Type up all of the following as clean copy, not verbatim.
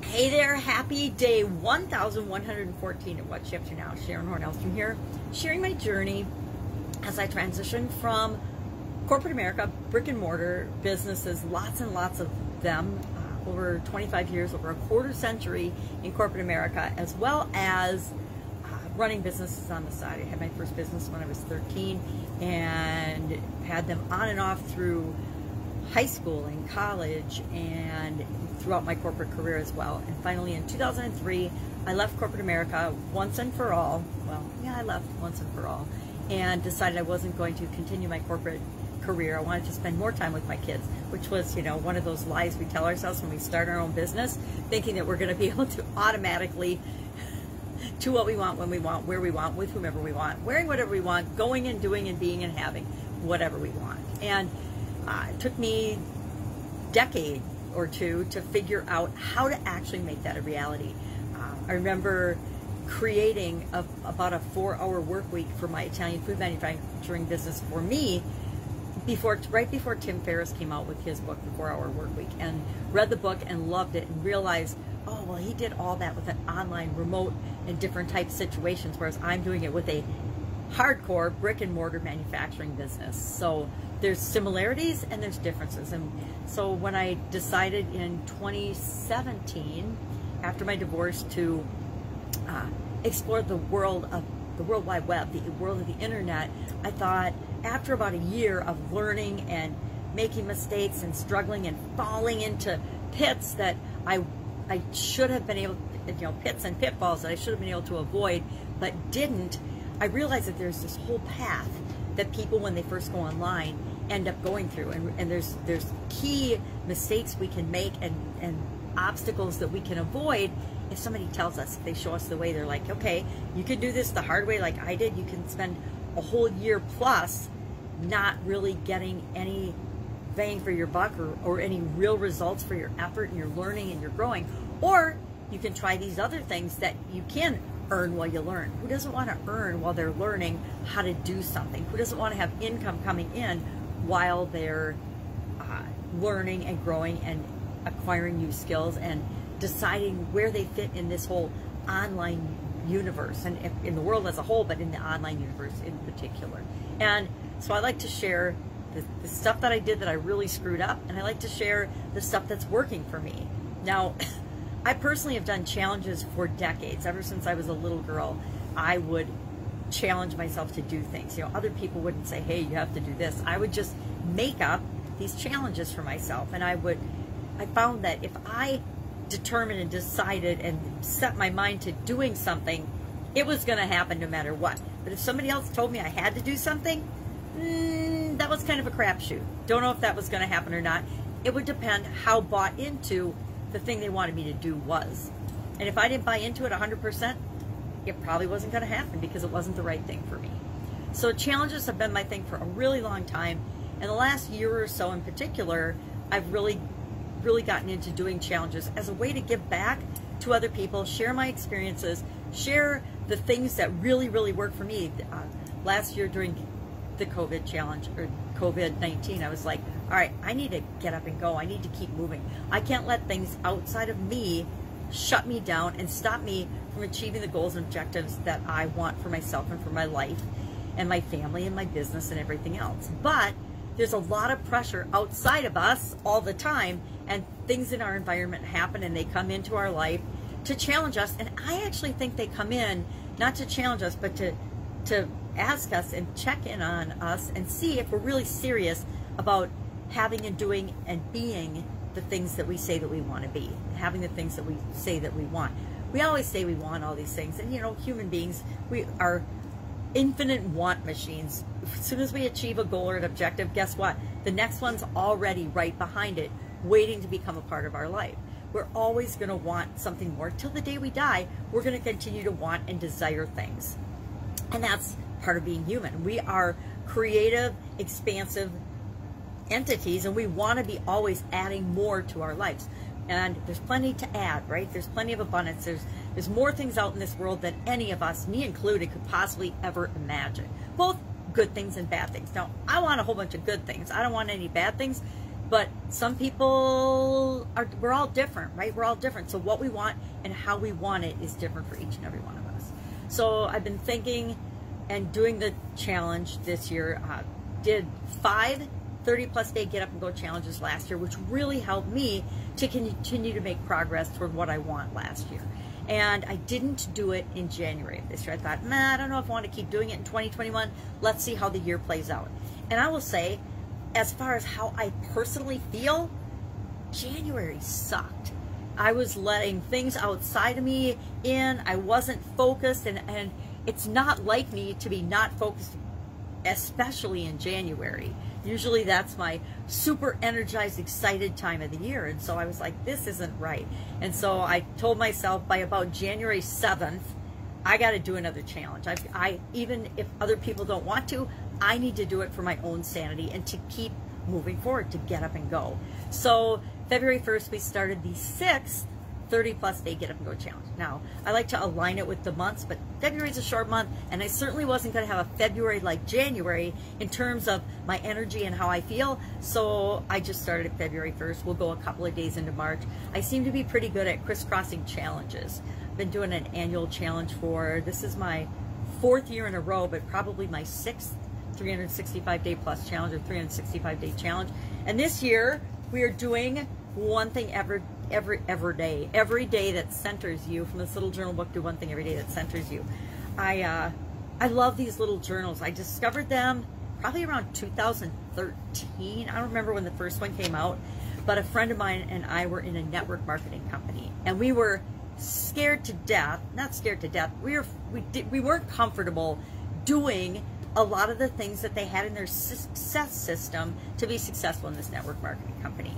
Hey there, happy day 1114 of What's She Up To Now. Sharon Horne-Ellstrom here, sharing my journey as I transition from corporate America, brick and mortar businesses, lots and lots of them, over 25 years, over a quarter century in corporate America, as well as running businesses on the side. I had my first business when I was 13 and had them on and off through high school and college and throughout my corporate career as well. And finally in 2003, I left corporate America once and for all. Well, yeah, I left once and for all and decided I wasn't going to continue my corporate career. I wanted to spend more time with my kids, which was, you know, one of those lies we tell ourselves when we start our own business, thinking that we're going to be able to automatically do what we want, when we want, where we want, with whomever we want, wearing whatever we want, going and doing and being and having whatever we want. And it took me a decade or two to figure out how to actually make that a reality. I remember creating about a 4-hour work week for my Italian food manufacturing business for me right before Tim Ferriss came out with his book, The 4-Hour Work Week, and read the book and loved it and realized, oh, well, he did all that with an online, remote, and different type situations, whereas I'm doing it with a hardcore brick and mortar manufacturing business. So there's similarities and there's differences. And so when I decided in 2017, after my divorce, to explore the world of the World Wide Web, the world of the internet, I thought after about a year of learning and making mistakes and struggling and falling into pits that I should have been able to, you know, pits and pitfalls that I should have been able to avoid, but didn't, I realized that there's this whole path that people, when they first go online, end up going through. And there's key mistakes we can make and obstacles that we can avoid if somebody tells us, if they show us the way. They're like, okay, you can do this the hard way like I did. You can spend a whole year plus not really getting any bang for your buck or any real results for your effort and your learning and your growing. Or you can try these other things that you can earn while you learn. Who doesn't want to earn while they're learning how to do something? Who doesn't want to have income coming in while they're learning and growing and acquiring new skills and deciding where they fit in this whole online universe, and in the world as a whole, but in the online universe in particular? And so I like to share the stuff that I did that I really screwed up, and I like to share the stuff that's working for me. Now, I personally have done challenges for decades. Ever since I was a little girl, I would challenge myself to do things. You know, other people wouldn't say, hey, you have to do this. I would just make up these challenges for myself. And I found that if I determined and decided and set my mind to doing something, it was going to happen no matter what. But if somebody else told me I had to do something, that was kind of a crapshoot. Don't know if that was going to happen or not. It would depend how bought into the thing they wanted me to do was. And if I didn't buy into it 100%, it probably wasn't going to happen because it wasn't the right thing for me. So challenges have been my thing for a really long time. And the last year or so in particular, I've really gotten into doing challenges as a way to give back to other people, share my experiences, share the things that really work for me. Last year during the COVID challenge, or COVID-19, I was like, all right, I need to get up and go. I need to keep moving. I can't let things outside of me shut me down and stop me from achieving the goals and objectives that I want for myself and for my life and my family and my business and everything else. But there's a lot of pressure outside of us all the time, and things in our environment happen and they come into our life to challenge us. And I actually think they come in not to challenge us, but to ask us and check in on us and see if we're really serious about having and doing and being the things that we say that we want to be, having the things that we say that we want. We always say we want all these things, and you know, human beings, we are infinite want machines. As soon as we achieve a goal or an objective, guess what? The next one's already right behind it, waiting to become a part of our life. We're always going to want something more. Till the day we die, we're going to continue to want and desire things. And that's part of being human. We are creative, expansive entities, and we want to be always adding more to our lives. And there's plenty to add, right? There's plenty of abundance. There's more things out in this world than any of us, me included, could possibly ever imagine. Both good things and bad things. Now, I want a whole bunch of good things. I don't want any bad things. But some people we're all different, right? We're all different. So what we want and how we want it is different for each and every one of us. So I've been thinking and doing the challenge this year. Did 5 30-plus day get up and go challenges last year, which really helped me to continue to make progress toward what I want last year. And I didn't do it in January of this year. I thought, nah, I don't know if I want to keep doing it in 2021. Let's see how the year plays out. And I will say, as far as how I personally feel, January sucked. I was letting things outside of me in. I wasn't focused, and it's not like me to be not focused, especially in January. Usually that's my super energized, excited time of the year. And so I was like, this isn't right. And so I told myself by about January 7th, I got to do another challenge. I even if other people don't want to, I need to do it for my own sanity and to keep moving forward, to get up and go. So February 1st, we started the 6th 30-plus day get up and go challenge. Now, I like to align it with the months, but February is a short month, and I certainly wasn't going to have a February like January in terms of my energy and how I feel. So I just started at February 1st. We'll go a couple of days into March. I seem to be pretty good at crisscrossing challenges. I've been doing an annual challenge this is my 4th year in a row, but probably my 6th 365-day plus challenge or 365-day challenge. And this year we are doing one thing every day that centers you. From this little journal book, do one thing every day that centers you. I love these little journals. I discovered them probably around 2013. I don't remember when the first one came out, but a friend of mine and I were in a network marketing company, and we were scared to death. Not scared to death. We weren't comfortable doing a lot of the things that they had in their success system to be successful in this network marketing company.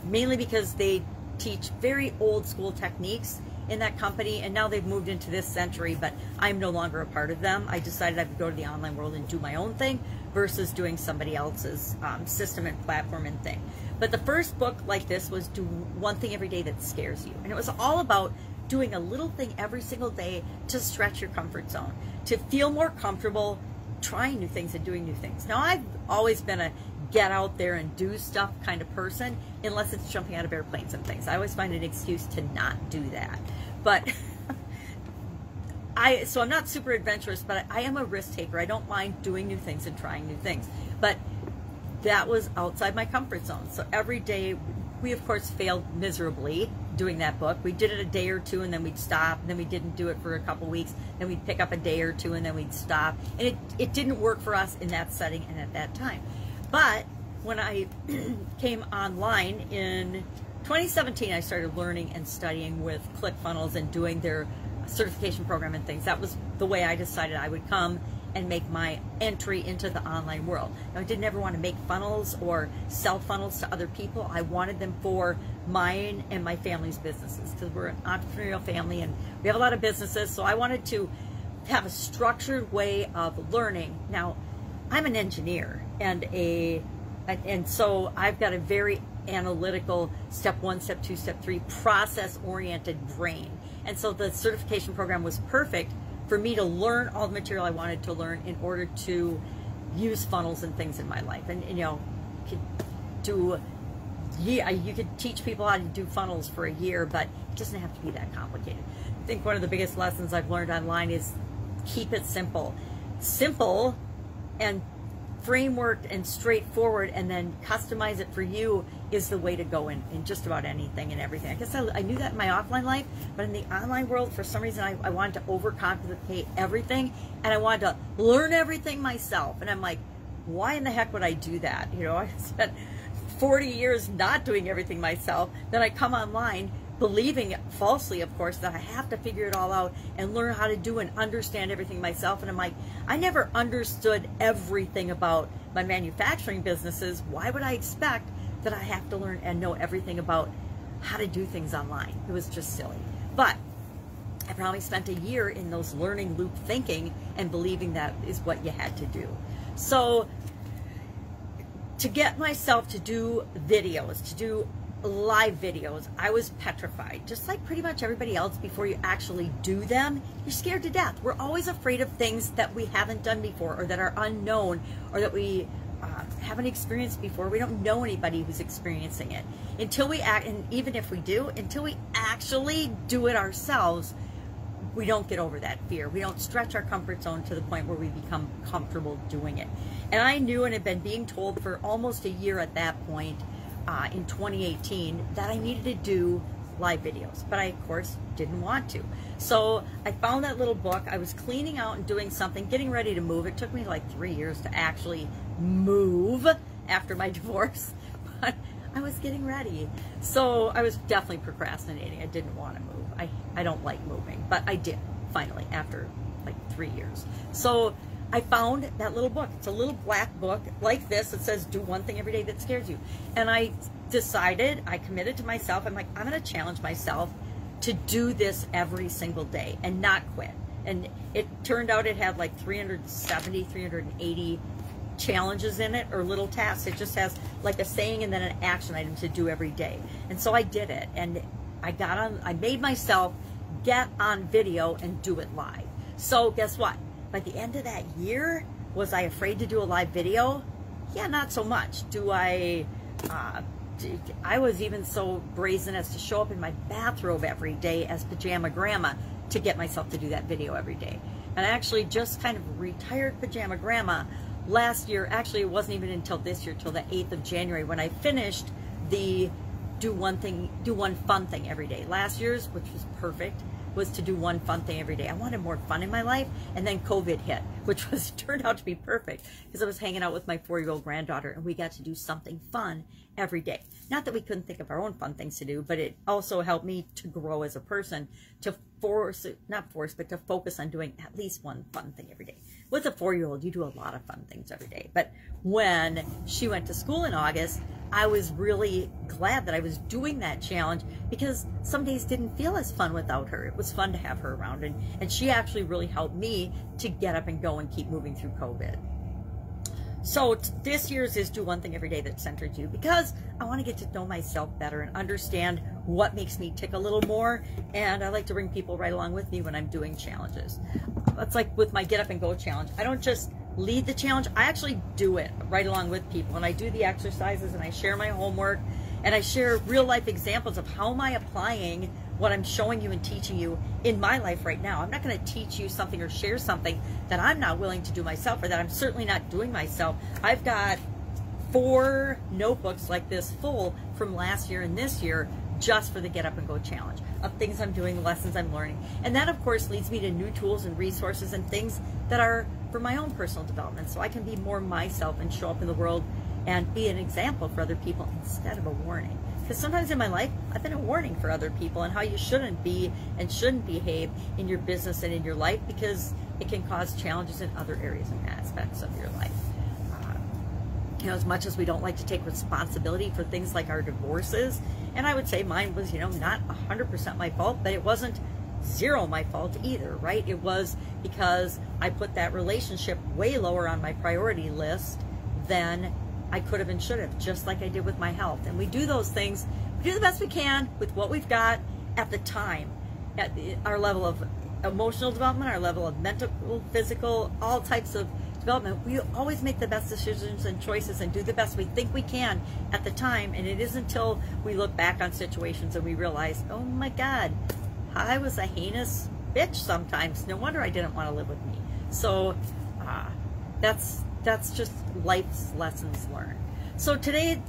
Mainly because they teach very old school techniques in that company, and now they've moved into this century, but I'm no longer a part of them. I decided I would go to the online world and do my own thing versus doing somebody else's system and platform and thing. But the first book like this was Do One Thing Every Day That Scares You. And it was all about doing a little thing every single day to stretch your comfort zone, to feel more comfortable trying new things and doing new things. Now, I've always been a get out there and do stuff kind of person, unless it's jumping out of airplanes and things. I always find an excuse to not do that. But so I'm not super adventurous, but I am a risk taker. I don't mind doing new things and trying new things. But that was outside my comfort zone. So every day, we of course failed miserably doing that book. We did it a day or two, and then we'd stop, and then we didn't do it for a couple weeks, then we'd pick up a day or two, and then we'd stop. And it didn't work for us in that setting and at that time. But when I came online in 2017, I started learning and studying with ClickFunnels and doing their certification program and things. That was the way I decided I would come and make my entry into the online world. Now, I didn't ever want to make funnels or sell funnels to other people. I wanted them for mine and my family's businesses, because we're an entrepreneurial family and we have a lot of businesses. So I wanted to have a structured way of learning. Now, I'm an engineer and so I've got a very analytical step 1, step 2, step 3 process-oriented brain. And so the certification program was perfect for me to learn all the material I wanted to learn in order to use funnels and things in my life. And you know, you could teach people how to do funnels for a year, but it doesn't have to be that complicated. I think one of the biggest lessons I've learned online is keep it simple. Simple and frameworked and straightforward, and then customize it for you is the way to go in just about anything and everything. I guess I knew that in my offline life, but in the online world, for some reason, I wanted to overcomplicate everything, and I wanted to learn everything myself. And I'm like, why in the heck would I do that? You know, I spent 40 years not doing everything myself. Then I come online believing falsely, of course, that I have to figure it all out and learn how to do and understand everything myself. And I'm like, I never understood everything about my manufacturing businesses. Why would I expect that I have to learn and know everything about how to do things online? It was just silly. But I probably spent a year in those learning loop thinking and believing that is what you had to do. So to get myself to do videos, to do live videos, I was petrified, just like pretty much everybody else. Before you actually do them, you're scared to death. We're always afraid of things that we haven't done before, or that are unknown, or that we haven't experienced before. We don't know anybody who's experiencing it. Until we act, and even if we do, until we actually do it ourselves, we don't get over that fear. We don't stretch our comfort zone to the point where we become comfortable doing it. And I knew and had been being told for almost a year at that point, in 2018, that I needed to do live videos, but I of course didn't want to. So I found that little book. I was cleaning out and doing something, getting ready to move. It took me like 3 years to actually move after my divorce, but I was getting ready. So I was definitely procrastinating. I didn't want to move. I don't like moving, but I did finally after like 3 years. So I found that little book. It's a little black book like this. It says, do one thing every day that scares you. And I decided, I committed to myself, I'm like, I'm going to challenge myself to do this every single day and not quit. And it turned out it had like 370, 380 challenges in it, or little tasks. It just has like a saying and then an action item to do every day. And so I did it. And I made myself get on video and do it live. So guess what? By the end of that year, was I afraid to do a live video? Yeah, not so much. I was even so brazen as to show up in my bathrobe every day as pajama grandma to get myself to do that video every day. And I actually just kind of retired pajama grandma last year. Actually, it wasn't even until this year, till the 8th of January, when I finished the do one fun thing every day. Last year's, which was perfect, was to do one fun thing every day. I wanted more fun in my life, and then COVID hit, which turned out to be perfect, because I was hanging out with my 4-year-old granddaughter, and we got to do something fun every day. Not that we couldn't think of our own fun things to do, but it also helped me to grow as a person, to to focus on doing at least one fun thing every day. With a 4-year-old, you do a lot of fun things every day. But when she went to school in August, I was really glad that I was doing that challenge, because some days didn't feel as fun without her. It was fun to have her around, and she actually really helped me to get up and go and keep moving through COVID. So this year's is do one thing every day that centers you, because I want to get to know myself better and understand what makes me tick a little more. And I like to bring people right along with me when I'm doing challenges. That's like with my Get Up and Go challenge. I don't just lead the challenge, I actually do it right along with people. And I do the exercises, and I share my homework, and I share real life examples of how am I applying what I'm showing you and teaching you in my life right now. I'm not going to teach you something or share something that I'm not willing to do myself, or that I'm certainly not doing myself. I've got 4 notebooks like this full from last year and this year, just for the Get Up and Go challenge, of things I'm doing, lessons I'm learning. And that, of course, leads me to new tools and resources and things that are for my own personal development, so I can be more myself and show up in the world and be an example for other people instead of a warning. Because sometimes in my life, I've been a warning for other people and how you shouldn't be and shouldn't behave in your business and in your life, because it can cause challenges in other areas and aspects of your life. You know, as much as we don't like to take responsibility for things like our divorces, and I would say mine was, you know, not 100% my fault, but it wasn't 0 my fault either, right? It was because I put that relationship way lower on my priority list than I could have and should have, just like I did with my health. And we do those things, we do the best we can with what we've got at the time, at our level of emotional development, our level of mental, physical, all types of development. We always make the best decisions and choices and do the best we think we can at the time. And it isn't until we look back on situations and we realize, oh my God, I was a heinous bitch sometimes. No wonder I didn't want to live with me. So that's just life's lessons learned. So today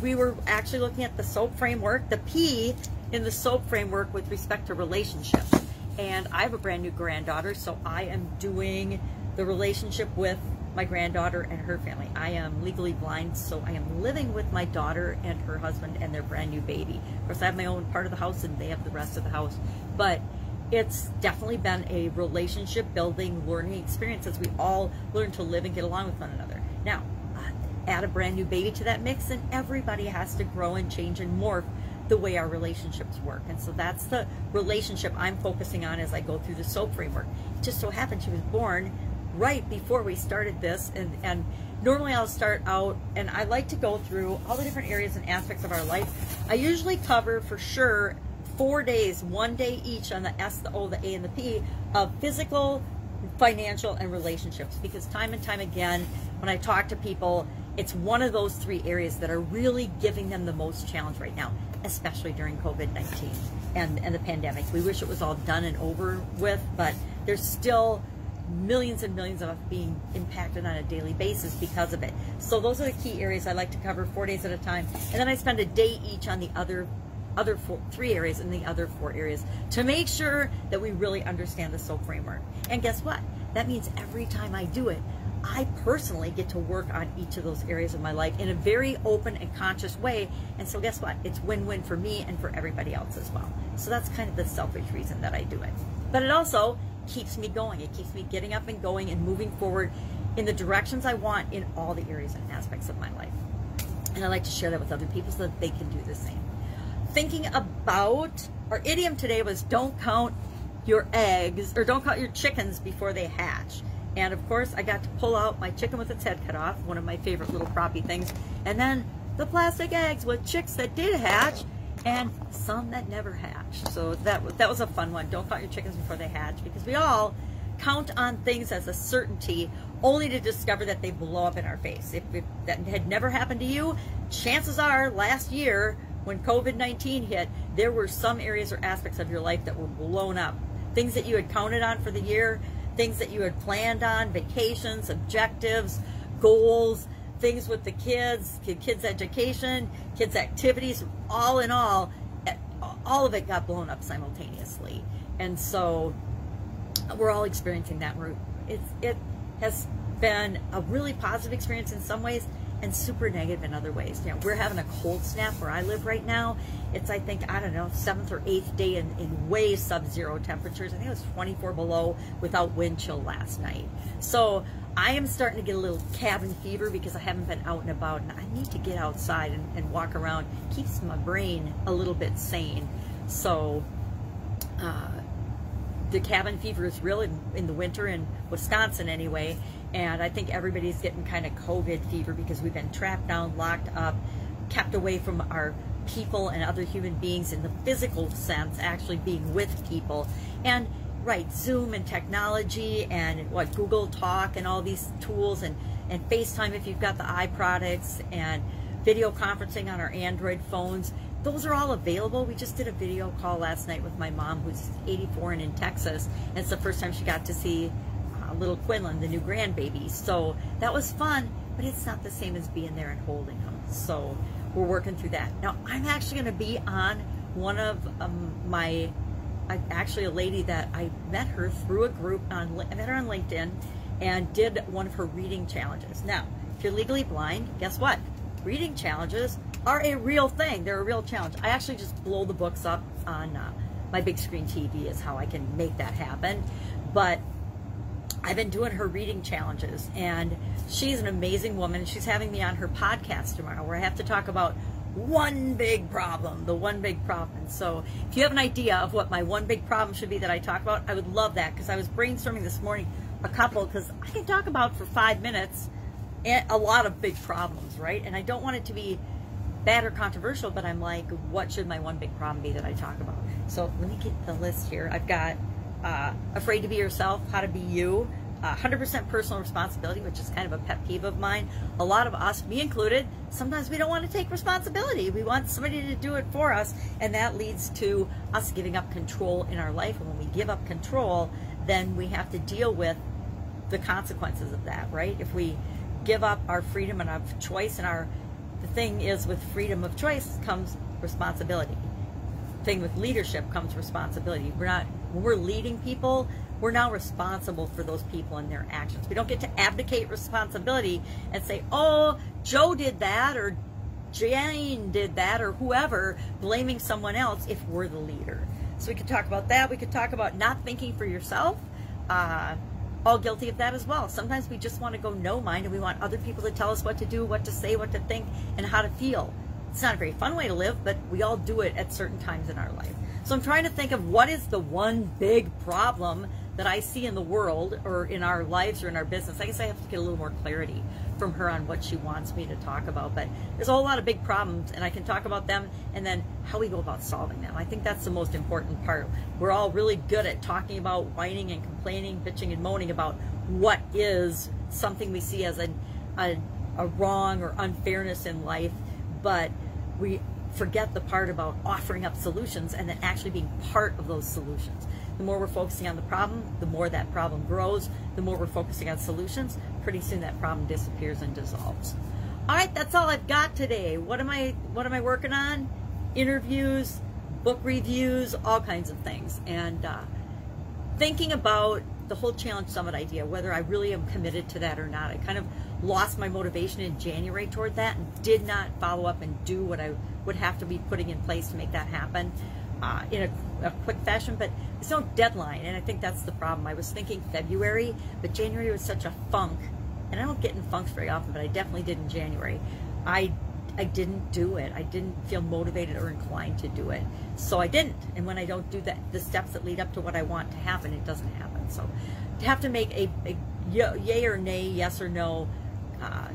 we were actually looking at the SOAP framework, the P in the SOAP framework with respect to relationships. And I have a brand new granddaughter, so I am doing the relationship with my granddaughter and her family. I am legally blind, so I am living with my daughter and her husband and their brand new baby. Of course, I have my own part of the house and they have the rest of the house. But it's definitely been a relationship building, learning experience as we all learn to live and get along with one another. Now, add a brand new baby to that mix, and everybody has to grow and change and morph the way our relationships work. And so that's the relationship I'm focusing on as I go through the SOAP framework. It just so happened she was born right before we started this, and normally I'll start out, and I like to go through all the different areas and aspects of our life. I usually cover for sure 4 days, 1 day each on the S, the O, the A, and the P of physical, financial, and relationships, because time and time again when I talk to people, it's one of those 3 areas that are really giving them the most challenge right now, especially during COVID-19 and the pandemic. We wish it was all done and over with, but there's still millions and millions of us being impacted on a daily basis because of it. So those are the key areas I like to cover 4 days at a time. And then I spend a day each on the other 3 areas and the other 4 areas to make sure that we really understand the SOAP framework. And guess what? That means every time I do it, I personally get to work on each of those areas of my life in a very open and conscious way. And so guess what? It's win-win for me and for everybody else as well. So that's kind of the selfish reason that I do it. But it also keeps me going. It keeps me getting up and going and moving forward in the directions I want in all the areas and aspects of my life. And I like to share that with other people so that they can do the same. Thinking about, our idiom today was don't count your eggs, or don't count your chickens before they hatch. And of course, I got to pull out my chicken with its head cut off, one of my favorite little proppy things, and then the plastic eggs with chicks that did hatch and some that never hatched. So that was a fun one. Don't count your chickens before they hatch, because we all count on things as a certainty only to discover that they blow up in our face. If that had never happened to you, chances are last year when COVID-19 hit, there were some areas or aspects of your life that were blown up. Things that you had counted on for the year, things that you had planned on, vacations, objectives, goals, things with the kids education, kids activities, all in all of it got blown up simultaneously. And so we're all experiencing that. It has been a really positive experience in some ways and super negative in other ways. You know, we're having a cold snap where I live right now. It's, I think, I don't know, 7th or 8th day in way sub-zero temperatures. I think it was 24 below without wind chill last night. So I am starting to get a little cabin fever because I haven't been out and about, and I need to get outside and walk around. Keeps my brain a little bit sane. So the cabin fever is real in the winter in Wisconsin anyway. And I think everybody's getting kind of COVID fever because we've been trapped down, locked up, kept away from our people and other human beings in the physical sense, actually being with people. And right, Zoom and technology and what Google Talk and all these tools and FaceTime if you've got the iProducts and video conferencing on our Android phones. Those are all available. We just did a video call last night with my mom, who's 84 and in Texas. And it's the first time she got to see little Quinlan, the new grandbaby. So that was fun, but it's not the same as being there and holding them. So we're working through that. Now, I'm actually going to be on one of actually a lady that I met her through a group I met her on LinkedIn and did one of her reading challenges. Now, if you're legally blind, guess what? Reading challenges are a real thing. They're a real challenge. I actually just blow the books up on my big screen TV is how I can make that happen. But I've been doing her reading challenges, and she's an amazing woman. She's having me on her podcast tomorrow where I have to talk about one big problem, the one big problem. So if you have an idea of what my one big problem should be that I talk about, I would love that, because I was brainstorming this morning a couple, because I can talk about for 5 minutes a lot of big problems, right? And I don't want it to be bad or controversial, but I'm like, what should my one big problem be that I talk about? So let me get the list here. I've got Afraid to Be Yourself, How to Be You, 100% Personal Responsibility, which is kind of a pet peeve of mine. A lot of us, me included, sometimes we don't want to take responsibility. We want somebody to do it for us, and that leads to us giving up control in our life. And when we give up control, then we have to deal with the consequences of that, right? If we give up our freedom and our choice, and the thing is, with freedom of choice comes responsibility. The thing with leadership comes responsibility. When we're leading people, we're now responsible for those people and their actions. We don't get to abdicate responsibility and say, oh, Joe did that, or Jane did that, or whoever, blaming someone else if we're the leader. So we could talk about that. We could talk about not thinking for yourself. All guilty of that as well. Sometimes we just want to go no mind, and we want other people to tell us what to do, what to say, what to think, and how to feel. It's not a very fun way to live, but we all do it at certain times in our life. So I'm trying to think of what is the one big problem that I see in the world or in our lives or in our business. I guess I have to get a little more clarity from her on what she wants me to talk about. But there's a whole lot of big problems, and I can talk about them and then how we go about solving them. I think that's the most important part. We're all really good at talking about whining and complaining, bitching and moaning about what is something we see as a a wrong or unfairness in life, but we forget the part about offering up solutions and then actually being part of those solutions. The more we're focusing on the problem, the more that problem grows. The more we're focusing on solutions, pretty soon that problem disappears and dissolves. All right, that's all I've got today. What am I working on? Interviews, book reviews, all kinds of things. And thinking about the whole Challenge Summit idea, whether I really am committed to that or not. I kind of lost my motivation in January toward that and did not follow up and do what I would have to be putting in place to make that happen in a quick fashion, but there's no deadline, and I think that's the problem. I was thinking February, but January was such a funk, and I don't get in funks very often, but I definitely did in January. I didn't do it. I didn't feel motivated or inclined to do it, so I didn't. And when I don't do the steps that lead up to what I want to happen, it doesn't happen. So you have to make a yay or nay, yes or no,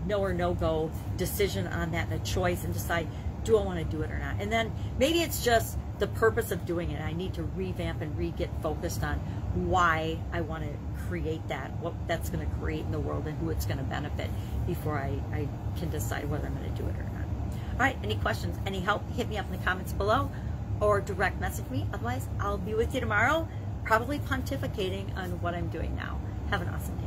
no or no go decision on that, and a choice, and decide, do I want to do it or not? And then maybe it's just the purpose of doing it. I need to revamp and get focused on why I want to create that, what that's going to create in the world, and who it's going to benefit before I can decide whether I'm going to do it or not. All right, any questions, any help, hit me up in the comments below or direct message me. Otherwise, I'll be with you tomorrow, probably pontificating on what I'm doing now. Have an awesome day.